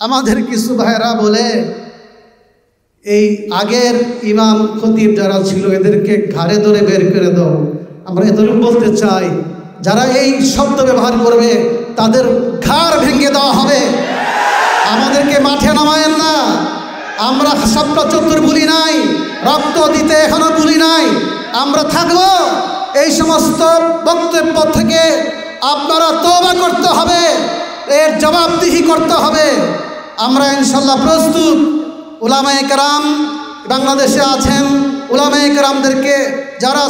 আমাদের কিছু ভাইরা বলে এই আগের ইমাম খতিব যারা ছিল এদেরকে ঘাড়ে ধরে বের করে দাও। আমরা এদের বলতে চাই, যারা এই শব্দ ব্যবহার করবে তাদের ঘাড় ভেঙে দেওয়া হবে। আমাদেরকে মাঠে নামায়েন না। আমরা ৭৭ ভুলি নাই, রক্ত দিতে এখনো ভুলি নাই। আমরা থাকবো। এই সমস্ত বক্তব্য থেকে আপনারা তওবা করতে হবে, এর জবাবদিহি করতে হবে। আমরা ইনশাল্লাহ প্রস্তুত। উলামায়ে কেরাম বাংলাদেশে আছেন, উলামায়ে কেরামদেরকে যারা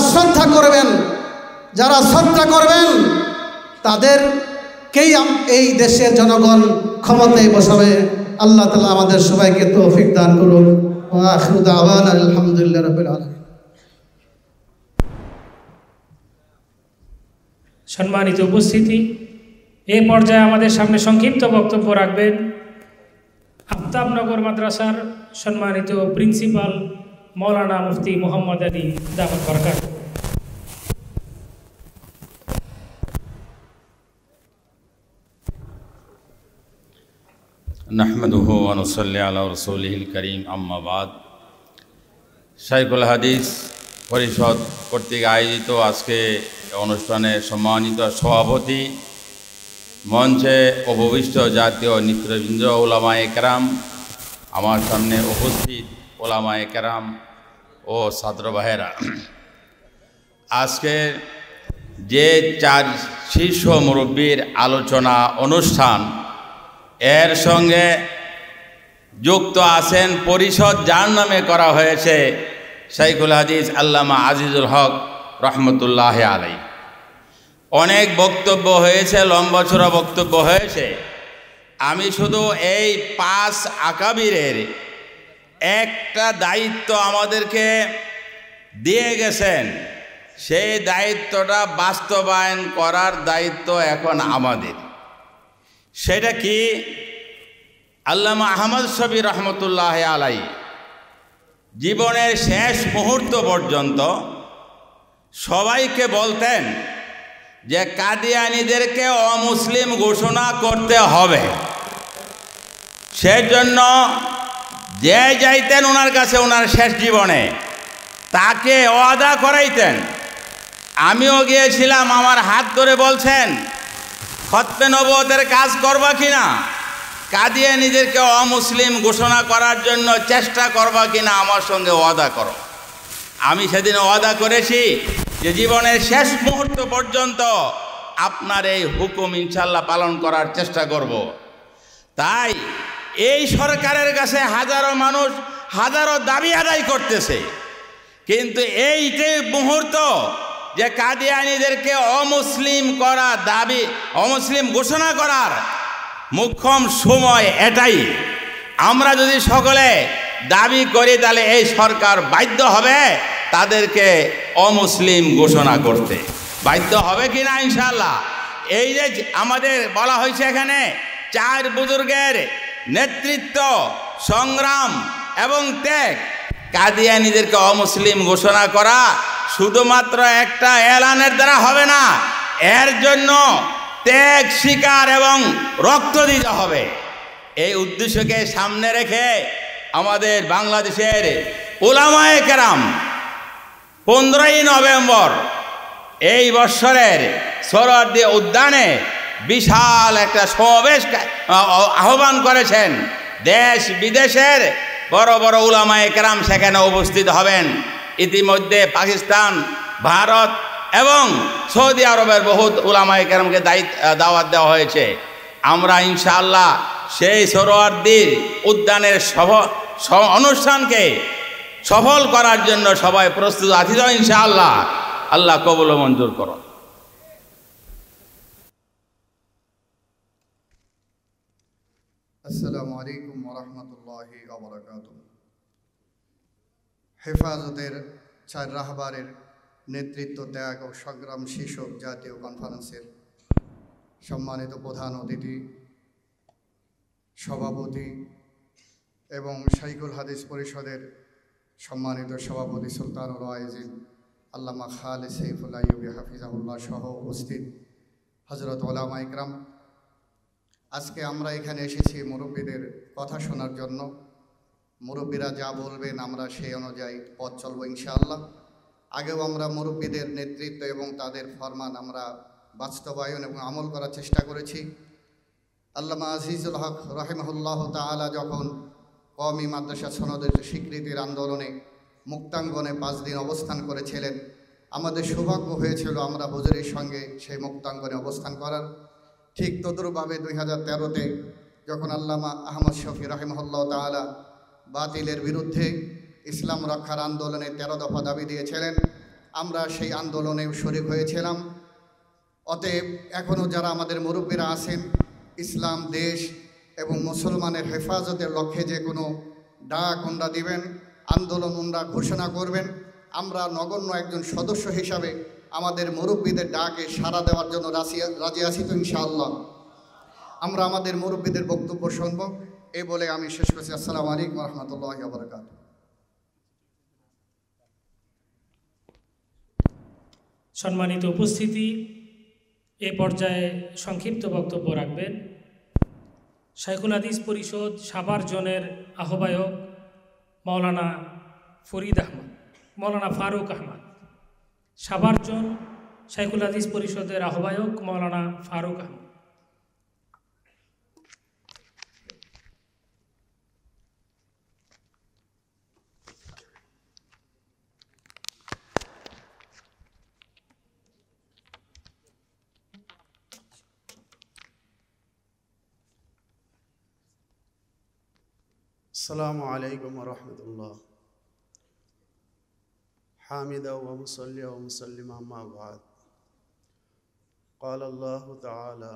শ্রদ্ধা করবেন তাদেরকেই এই দেশের জনগণ ক্ষমতায় বসাবে। আল্লাহ তাআলা আমাদের সবাইকে তৌফিক দান করুন। ওয়া আখিরু দাওয়ানা আলহামদুলিল্লাহি রাব্বিল আলামিন। সম্মানিত উপস্থিতি, এই পর্যায়ে আমাদের সামনে সংক্ষিপ্ত বক্তব্য রাখবেন আফতাবনগর মাদ্রাসার সম্মানিত প্রিন্সিপাল মৌলানা মুফতি মোহাম্মদ আলী দামাত বরকাত। নাহমাদুহু ওয়া নুসাল্লি আলা রাসূলিহিল কারীম, আম্মা বাদ। শাইখুল হাদিস পরিষদ কর্তৃক আয়োজিত আজকে অনুষ্ঠানে সম্মানিত সভাপতি, মঞ্চে উপবিষ্ট জাতীয় নেতৃবৃন্দ, উলামায়ে কেরাম, আমার সামনে উপস্থিত উলামায়ে কেরাম ও ছাত্র ভাইয়েরা, আজকে যে 4 শীর্ষ মুরব্বীর আলোচনা অনুষ্ঠান, এর সঙ্গে যুক্ত আছেন পরিষদ যার নামে করা হয়েছে শাইখুল হাদিস আল্লামা আজিজুল হক রহমতুল্লাহ আলাইহি। অনেক বক্তব্য হয়েছে, লম্বা চড়া বক্তব্য হয়েছে। আমি শুধু এই 5 আকাবিরের একটা দায়িত্ব আমাদেরকে দিয়ে গেছেন, সেই দায়িত্বটা বাস্তবায়ন করার দায়িত্ব এখন আমাদের। সেটা কি? আল্লামা আহমদ শফী রহমতুল্লাহ আলাইহি জীবনের শেষ মুহূর্ত পর্যন্ত সবাইকে বলতেন যে কাদিয়ানীদেরকে অমুসলিম ঘোষণা করতে হবে। সেজন্য যে যাইতেন ওনার কাছে ওনার শেষ জীবনে তাকে ওয়াদা করাইতেন। আমিও গিয়েছিলাম, আমার হাত ধরে বলছেন খতমে নবুয়তের কাজ করবা কিনা, কাদিয়ানীদেরকে অমুসলিম ঘোষণা করার জন্য চেষ্টা করবা কিনা, আমার সঙ্গে ওয়াদা করো। আমি সেদিন ওয়াদা করেছি যে জীবনের শেষ মুহূর্ত পর্যন্ত আপনার এই হুকুম ইনশাল্লাহ পালন করার চেষ্টা করব। তাই এই সরকারের কাছে হাজারো মানুষ হাজারো দাবি আদায় করতেছে, কিন্তু এই যে মুহূর্ত যে কাদিয়ানীদেরকে অমুসলিম করা দাবি, অমুসলিম ঘোষণা করার মুখ্যম সময় এটাই। আমরা যদি সকলে দাবি করি তাহলে এই সরকার বাধ্য হবে তাদেরকে অমুসলিম ঘোষণা করতে। বাধ্য হবে কি না ইনশাআল্লাহ? এই যে আমাদের বলা হয়েছে এখানে 4 বুজুর্গের নেতৃত্ব, সংগ্রাম এবং ত্যাগ, কাদিয়ানীদেরকে অমুসলিম ঘোষণা করা শুধুমাত্র একটা এলানের দ্বারা হবে না, এর জন্য ত্যাগ, স্বীকার এবং রক্ত দিতে হবে। এই উদ্দেশ্যকে সামনে রেখে আমাদের বাংলাদেশের উলামায়ে কেরাম 15ই নভেম্বর এই বৎসরের সোহরাওয়ার্দী উদ্যানে বিশাল একটা সমাবেশ আহ্বান করেছেন। দেশ বিদেশের বড় বড় উলামায়ে কেরাম সেখানে উপস্থিত হবেন। ইতিমধ্যে পাকিস্তান, ভারত এবং সৌদি আরবের বহুত উলামায়ে কেরামকে দাওয়াত দেওয়া হয়েছে। আমরা ইনশাআল্লাহ সেই সোহরাওয়ার্দী উদ্যানের অনুষ্ঠানকে সফল করার জন্য সবাই প্রস্তুত আছি তো ইনশাআল্লাহ। আল্লাহ কবুল ও মঞ্জুর করুন। আসসালামু আলাইকুম ওয়া রাহমাতুল্লাহি ওয়া বারাকাতুহু। হেফাজতের 4 রাহবারের নেতৃত্ব, ত্যাগ ও সংগ্রাম শীর্ষক জাতীয় কনফারেন্সের সম্মানিত প্রধান অতিথি, সভাপতি এবং শাইখুল হাদিস পরিষদের সম্মানিত সভাপতি সুলতানুল ওয়াইজিন আল্লামা খালেদ সাইফুল্লাহ আইয়ুবী হাফিজাহুল্লাহ সহ উপস্থিত হযরত উলামায়ে কেরাম, আজকে আমরা এখানে এসেছি মুরব্বীদের কথা শোনার জন্য। মুরব্বীরা যা বলবেন আমরা সেই অনুযায়ী পথ চলব ইনশাআল্লাহ। আগেও আমরা মুরব্বীদের নেতৃত্ব এবং তাদের ফরমান আমরা বাস্তবায়ন এবং আমল করার চেষ্টা করেছি। আল্লামা আজিজুল হক রাহিমাহুল্লাহ তাআলা যখন কওমি মাদ্রাসা সনদের স্বীকৃতির আন্দোলনে মুক্তাঙ্গনে 5 দিন অবস্থান করেছিলেন, আমাদের সৌভাগ্য হয়েছিল আমরা হুজুরের সঙ্গে সেই মুক্তাঙ্গনে অবস্থান করার। ঠিক তদ্রুপভাবে 2013-তে যখন আল্লামা আহমদ শফি রাহিমাহুল্লাহ তাআলা বাতিলের বিরুদ্ধে ইসলাম রক্ষার আন্দোলনে 13 দফা দাবি দিয়েছিলেন, আমরা সেই আন্দোলনেও শরীক হয়েছিলাম। অতএব এখনও যারা আমাদের মুরব্বীরা আছেন, ইসলাম দেশ এবং মুসলমানের হেফাজতের লক্ষ্যে যে কোনো ডাক ওনারা দিবেন, আন্দোলন ওনারা ঘোষণা করবেন, আমরা নগণ্য একজন সদস্য হিসাবে আমাদের মুরব্বীদের ডাকে সাড়া দেওয়ার জন্য রাজি আছি তো ইনশাআল্লাহ। আমরা আমাদের মুরব্বীদের বক্তব্য শুনব। এই বলে আমি শেষ করছি। আসসালামু আলাইকুম ওয়া রাহমাতুল্লাহি ওয়া বারাকাতুহু। সম্মানিত উপস্থিতি, এ পর্যায়ে সংক্ষিপ্ত বক্তব্য রাখবেন শাইখুল হাদিস পরিষদ সাভার জোনের আহ্বায়ক মাওলানা ফরিদ আহমদ, মাওলানা ফারুক আহমদ। সাভার জোন শাইখুল হাদিস পরিষদের আহ্বায়ক মাওলানা ফারুক আহমদ। السلام عليكم ورحمة الله. حامدا ومصليا ومسلما أما بعد. قال الله تعالى: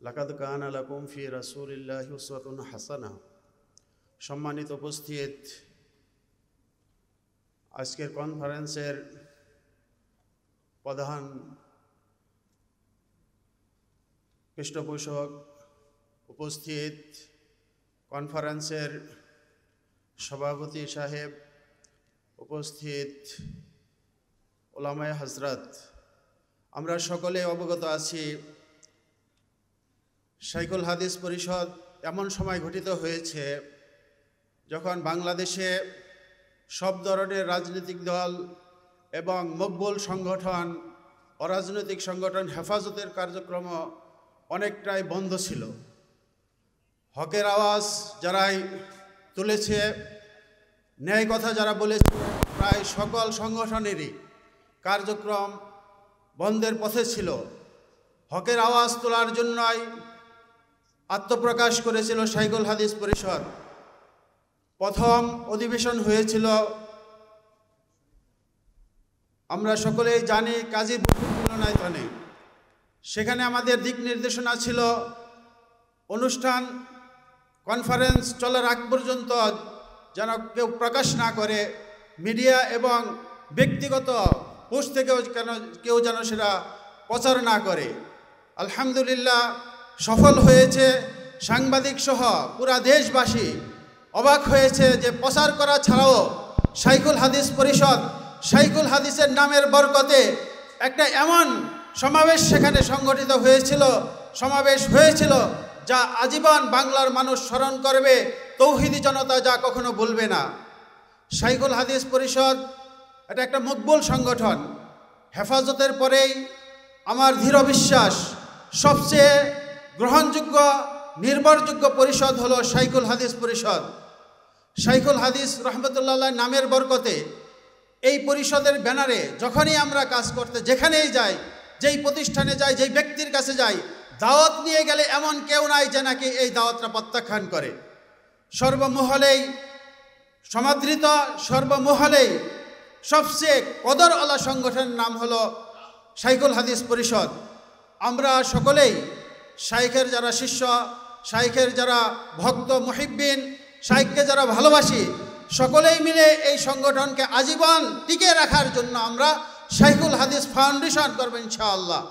لقد كان لكم في رسول الله أسوة حسنة. সম্মানিত উপস্থিত, আজকের কনফারেন্সের প্রধান পৃষ্ঠপোষক, উপস্থিত কনফারেন্সের সভাপতি সাহেব, উপস্থিত ওলামায়ে হযরত, আমরা সকলে অবগত আছি শাইখুল হাদিস পরিষদ এমন সময় গঠিত হয়েছে যখন বাংলাদেশে সব ধরনের রাজনৈতিক দল এবং মকবুল সংগঠন, অরাজনৈতিক সংগঠন হেফাজতের কার্যক্রম অনেকটাই বন্ধ ছিল। হকের আওয়াজ যারাই তুলেছে, ন্যায় কথা যারা বলেছে, প্রায় সকল সংগঠনেরই কার্যক্রম বন্ধের পথে ছিল। হকের আওয়াজ তোলার জন্যই আত্মপ্রকাশ করেছিল শাইখুল হাদিস পরিষদ। প্রথম অধিবেশন হয়েছিল, আমরা সকলেই জানি, কাজী মিলনায়তনে। সেখানে আমাদের দিক নির্দেশনা ছিল অনুষ্ঠান কনফারেন্স চলার আগ পর্যন্ত যেন কেউ প্রকাশ না করে, মিডিয়া এবং ব্যক্তিগত পোস্ট থেকেও কেউ যেন সেটা প্রচার না করে। আলহামদুলিল্লাহ সফল হয়েছে। সাংবাদিক সহ পুরা দেশবাসী অবাক হয়েছে যে প্রচার করা ছাড়াও শাইখুল হাদিস পরিষদ, শাইখুল হাদিসের নামের বরকতে একটা এমন সমাবেশ সেখানে সংগঠিত হয়েছিল যা আজীবন বাংলার মানুষ স্মরণ করবে, তৌহিদি জনতা যা কখনো ভুলবে না। শাইখুল হাদিস পরিষদ এটা একটা মকবুল সংগঠন। হেফাজতের পরেই আমার দৃঢ় বিশ্বাস সবচেয়ে গ্রহণযোগ্য, নির্ভরযোগ্য পরিষদ হলো শাইখুল হাদিস পরিষদ। শাইখুল হাদিস রহমতুল্লাহ নামের বরকতে এই পরিষদের ব্যানারে যখনই আমরা কাজ করতে যেখানেই যাই, যেই প্রতিষ্ঠানে যাই, যেই ব্যক্তির কাছে যাই, দাওয়াত নিয়ে গেলে এমন কেউ নাই যে নাকি এই দাওয়াতটা প্রত্যাখ্যান করে। সর্বমহলেই সমাদৃত, সর্বমহলেই সবচেয়ে কদরওয়ালা সংগঠনের নাম হলো শাইখুল হাদিস পরিষদ। আমরা সকলেই শাইখের যারা শিষ্য, শাইখের যারা ভক্ত মুহিব্বিন, শাইখকে যারা ভালোবাসি, সকলেই মিলে এই সংগঠনকে আজীবন টিকে রাখার জন্য আমরা শাইখুল হাদিস ফাউন্ডেশন করব ইনশাআল্লাহ।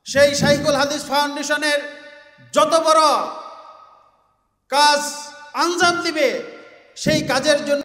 সেই শাইখুল হাদিস ফাউন্ডেশনের যত বড় কাজ আঞ্জাম দিবে, সেই কাজের জন্য